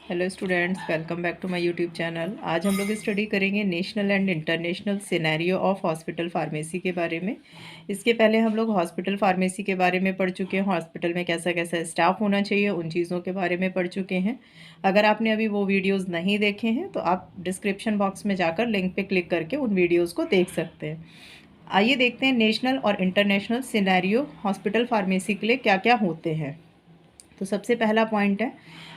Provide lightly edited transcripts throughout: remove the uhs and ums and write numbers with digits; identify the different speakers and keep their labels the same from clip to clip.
Speaker 1: Hello students, welcome back to my YouTube channel. आज हम लोग स्टडी करेंगे national and international scenario of hospital pharmacy के बारे में। इसके पहले हम लोग हॉस्पिटल फार्मेसी के बारे में पढ़ चुके हैं, हॉस्पिटल में कैसा कैसा स्टाफ होना चाहिए उन चीज़ों के बारे में पढ़ चुके हैं। अगर आपने अभी वो वीडियोज़ नहीं देखे हैं तो आप डिस्क्रिप्शन बॉक्स में जाकर लिंक पर क्लिक करके उन वीडियोज़ को देख सकते हैं। आइए देखते हैं नेशनल और इंटरनेशनल सिनेरियो हॉस्पिटल फार्मेसी के लिए क्या क्या होते हैं। तो सबसे पहला पॉइंट है,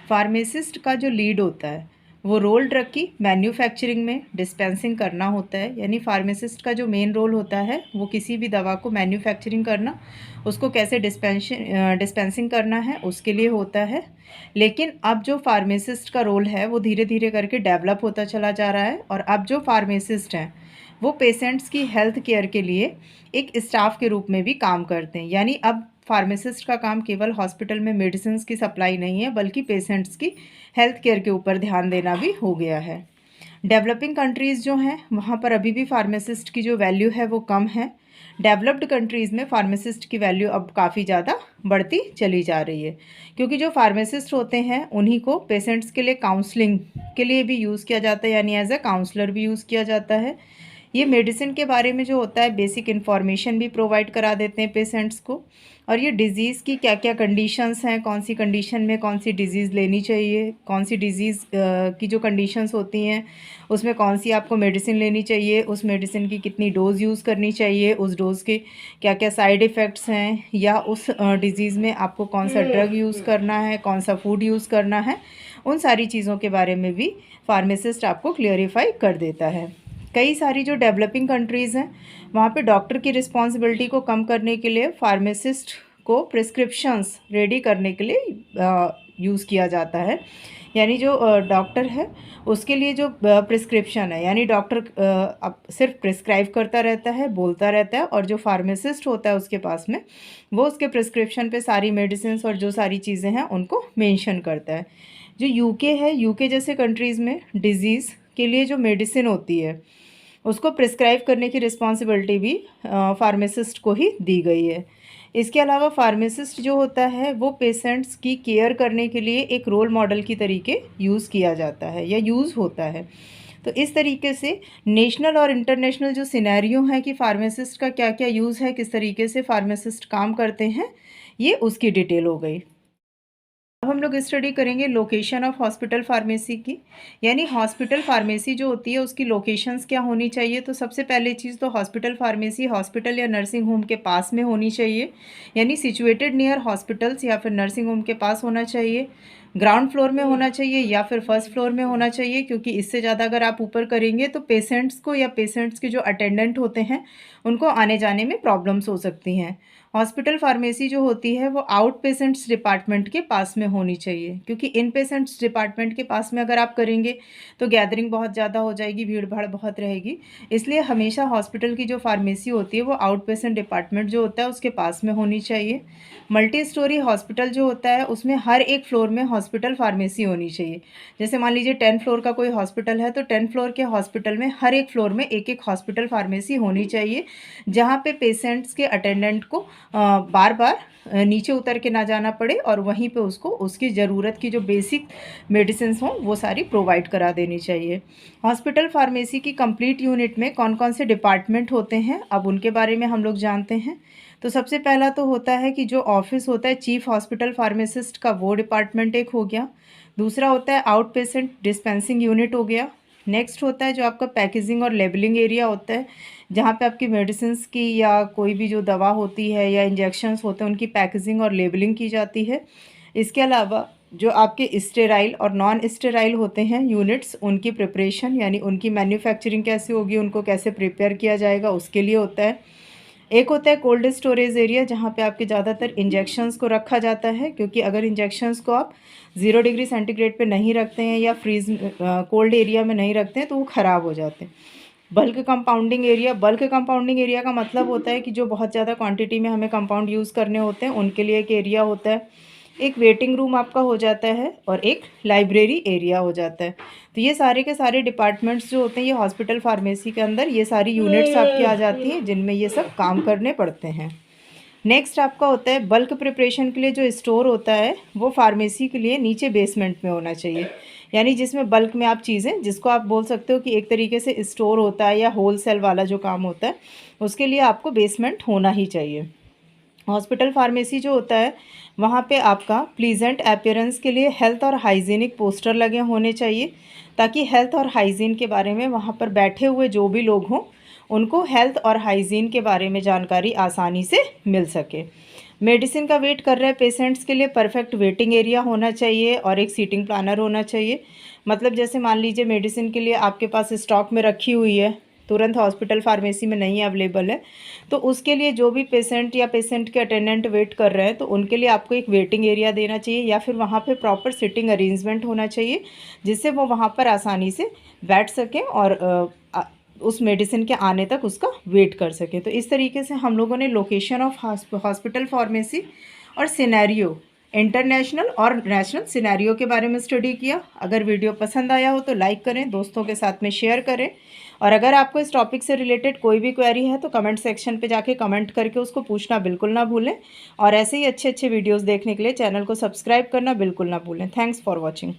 Speaker 1: फार्मासिस्ट का जो लीड होता है वो रोल ड्रग की मैन्युफैक्चरिंग में डिस्पेंसिंग करना होता है। यानी फार्मासिस्ट का जो मेन रोल होता है वो किसी भी दवा को मैन्युफैक्चरिंग करना, उसको कैसे डिस्पेंसिंग करना है उसके लिए होता है। लेकिन अब जो फार्मासिस्ट का रोल है वो धीरे धीरे करके डेवलप होता चला जा रहा है, और अब जो फार्मासिस्ट हैं वो पेशेंट्स की हेल्थ केयर के लिए एक स्टाफ के रूप में भी काम करते हैं। यानी अब फार्मासिस्ट का काम केवल हॉस्पिटल में मेडिसिन की सप्लाई नहीं है, बल्कि पेशेंट्स की हेल्थ केयर के ऊपर ध्यान देना भी हो गया है। डेवलपिंग कंट्रीज़ जो हैं वहाँ पर अभी भी फार्मासिस्ट की जो वैल्यू है वो कम है। डेवलप्ड कंट्रीज़ में फार्मासिस्ट की वैल्यू अब काफ़ी ज़्यादा बढ़ती चली जा रही है, क्योंकि जो फार्मासिस्ट होते हैं उन्हीं को पेशेंट्स के लिए काउंसलिंग के लिए भी यूज़ किया जाता है, यानी एज अ काउंसलर भी यूज़ किया जाता है। ये मेडिसिन के बारे में जो होता है बेसिक इन्फॉर्मेशन भी प्रोवाइड करा देते हैं पेशेंट्स को, और ये डिज़ीज़ की क्या क्या कंडीशंस हैं, कौन सी कंडीशन में कौन सी डिज़ीज़ लेनी चाहिए, कौन सी डिज़ीज़ की जो कंडीशंस होती हैं उसमें कौन सी आपको मेडिसिन लेनी चाहिए, उस मेडिसिन की कितनी डोज़ यूज़ करनी चाहिए, उस डोज़ के क्या क्या साइड इफ़ेक्ट्स हैं, या उस डिज़ीज़ में आपको कौन सा ड्रग यूज़ करना है, कौन सा फूड यूज़ करना है, उन सारी चीज़ों के बारे में भी फार्मासिस्ट आपको क्लियरिफाई कर देता है। कई सारी जो डेवलपिंग कंट्रीज़ हैं वहाँ पे डॉक्टर की रिस्पॉन्सिबिलिटी को कम करने के लिए फार्मासिस्ट को प्रिस्क्रिप्शंस रेडी करने के लिए यूज़ किया जाता है। यानी जो डॉक्टर है उसके लिए जो प्रिस्क्रिप्शन है, यानी डॉक्टर अब सिर्फ प्रिस्क्राइब करता रहता है, बोलता रहता है, और जो फार्मासिस्ट होता है उसके पास में वो उसके प्रिस्क्रिप्शन पे सारी मेडिसिन और जो सारी चीज़ें हैं उनको मेंशन करता है। जो यूके है, यूके जैसे कंट्रीज़ में डिज़ीज़ के लिए जो मेडिसिन होती है उसको प्रिस्क्राइब करने की रिस्पॉन्सिबिलिटी भी फार्मासिस्ट को ही दी गई है। इसके अलावा फार्मासिस्ट जो होता है वो पेशेंट्स की केयर करने के लिए एक रोल मॉडल की तरीके यूज़ किया जाता है या यूज़ होता है। तो इस तरीके से नेशनल और इंटरनेशनल जो सिनेरियो है कि फार्मासिस्ट का क्या क्या यूज़ है, किस तरीके से फार्मासिस्ट काम करते हैं, ये उसकी डिटेल हो गई। अब हम लोग स्टडी करेंगे लोकेशन ऑफ हॉस्पिटल फार्मेसी की। यानी हॉस्पिटल फार्मेसी जो होती है उसकी लोकेशंस क्या होनी चाहिए। तो सबसे पहली चीज़ तो हॉस्पिटल फार्मेसी हॉस्पिटल या नर्सिंग होम के पास में होनी चाहिए, यानी सिचुएटेड नियर हॉस्पिटल्स या फिर नर्सिंग होम के पास होना चाहिए। ग्राउंड फ्लोर में होना चाहिए या फिर फर्स्ट फ्लोर में होना चाहिए, क्योंकि इससे ज़्यादा अगर आप ऊपर करेंगे तो पेशेंट्स को या पेशेंट्स के जो अटेंडेंट होते हैं उनको आने जाने में प्रॉब्लम्स हो सकती हैं। हॉस्पिटल फार्मेसी जो होती है वो आउट पेशेंट्स डिपार्टमेंट के पास में होनी चाहिए, क्योंकि इन पेशेंट्स डिपार्टमेंट के पास में अगर आप करेंगे तो गैदरिंग बहुत ज़्यादा हो जाएगी, भीड़ भाड़ बहुत रहेगी। इसलिए हमेशा हॉस्पिटल की जो फार्मेसी होती है वो आउट पेशेंट डिपार्टमेंट जो होता है उसके पास में होनी चाहिए। मल्टी स्टोरी हॉस्पिटल जो होता है उसमें हर एक फ्लोर में हॉस्पिटल फार्मेसी होनी चाहिए। जैसे मान लीजिए 10 फ्लोर का कोई हॉस्पिटल है तो 10 फ्लोर के हॉस्पिटल में हर एक फ्लोर में एक एक हॉस्पिटल फार्मेसी होनी चाहिए, जहाँ पे पेशेंट्स के अटेंडेंट को बार बार नीचे उतर के ना जाना पड़े, और वहीं पे उसको उसकी ज़रूरत की जो बेसिक मेडिसिन हों वो सारी प्रोवाइड करा देनी चाहिए। हॉस्पिटल फार्मेसी की कंप्लीट यूनिट में कौन कौन से डिपार्टमेंट होते हैं, अब उनके बारे में हम लोग जानते हैं। तो सबसे पहला तो होता है कि जो ऑफिस होता है चीफ हॉस्पिटल फार्मासिस्ट का, वो डिपार्टमेंट एक हो गया। दूसरा होता है आउट पेशेंट डिस्पेंसिंग यूनिट हो गया। नेक्स्ट होता है जो आपका पैकेजिंग और लेबलिंग एरिया होता है, जहाँ पे आपकी मेडिसिन्स की या कोई भी जो दवा होती है या इंजेक्शंस होते हैं उनकी पैकेजिंग और लेबलिंग की जाती है। इसके अलावा जो आपके स्टेराइल और नॉन स्टेराइल होते हैं यूनिट्स, उनकी प्रिपरेशन यानी उनकी मैन्युफैक्चरिंग कैसे होगी, उनको कैसे प्रिपेयर किया जाएगा, उसके लिए होता है। एक होता है कोल्ड स्टोरेज एरिया, जहाँ पे आपके ज़्यादातर इंजेक्शंस को रखा जाता है, क्योंकि अगर इंजेक्शंस को आप 0 डिग्री सेंटीग्रेड पे नहीं रखते हैं या फ्रीज कोल्ड एरिया में नहीं रखते हैं तो वो ख़राब हो जाते हैं। Bulk compounding area, bulk compounding area का मतलब होता है कि जो बहुत ज़्यादा क्वांटिटी में हमें कंपाउंड यूज़ करने होते हैं उनके लिए एक एरिया होता है। एक वेटिंग रूम आपका हो जाता है और एक लाइब्रेरी एरिया हो जाता है। तो ये सारे के सारे डिपार्टमेंट्स जो होते हैं ये हॉस्पिटल फार्मेसी के अंदर ये सारी यूनिट्स आपकी आ जाती हैं जिनमें ये सब काम करने पड़ते हैं। नेक्स्ट आपका होता है बल्क प्रिपरेशन के लिए जो स्टोर होता है वो फार्मेसी के लिए नीचे बेसमेंट में होना चाहिए, यानी जिसमें बल्क में आप चीज़ें, जिसको आप बोल सकते हो कि एक तरीके से स्टोर होता है या होल सेल वाला जो काम होता है, उसके लिए आपको बेसमेंट होना ही चाहिए। हॉस्पिटल फार्मेसी जो होता है वहाँ पे आपका प्लीजेंट अपीयरेंस के लिए हेल्थ और हाइजीनिक पोस्टर लगे होने चाहिए, ताकि हेल्थ और हाइजीन के बारे में वहाँ पर बैठे हुए जो भी लोग हों उनको हेल्थ और हाइजीन के बारे में जानकारी आसानी से मिल सके। मेडिसिन का वेट कर रहे पेशेंट्स के लिए परफेक्ट वेटिंग एरिया होना चाहिए और एक सीटिंग प्लानर होना चाहिए। मतलब जैसे मान लीजिए मेडिसिन के लिए आपके पास स्टॉक में रखी हुई है, तुरंत हॉस्पिटल फार्मेसी में नहीं अवेलेबल है, तो उसके लिए जो भी पेशेंट या पेशेंट के अटेंडेंट वेट कर रहे हैं तो उनके लिए आपको एक वेटिंग एरिया देना चाहिए, या फिर वहाँ पे प्रॉपर सिटिंग अरेंजमेंट होना चाहिए जिससे वो वहाँ पर आसानी से बैठ सकें और उस मेडिसिन के आने तक उसका वेट कर सकें। तो इस तरीके से हम लोगों ने लोकेशन ऑफ हॉस्पिटल फार्मेसी और सिनेरियो, इंटरनेशनल और नेशनल सिनेरियो के बारे में स्टडी किया। अगर वीडियो पसंद आया हो तो लाइक करें, दोस्तों के साथ में शेयर करें, और अगर आपको इस टॉपिक से रिलेटेड कोई भी क्वेरी है तो कमेंट सेक्शन पे जाके कमेंट करके उसको पूछना बिल्कुल ना भूलें। और ऐसे ही अच्छे अच्छे वीडियोस देखने के लिए चैनल को सब्सक्राइब करना बिल्कुल ना भूलें। Thanks for watching.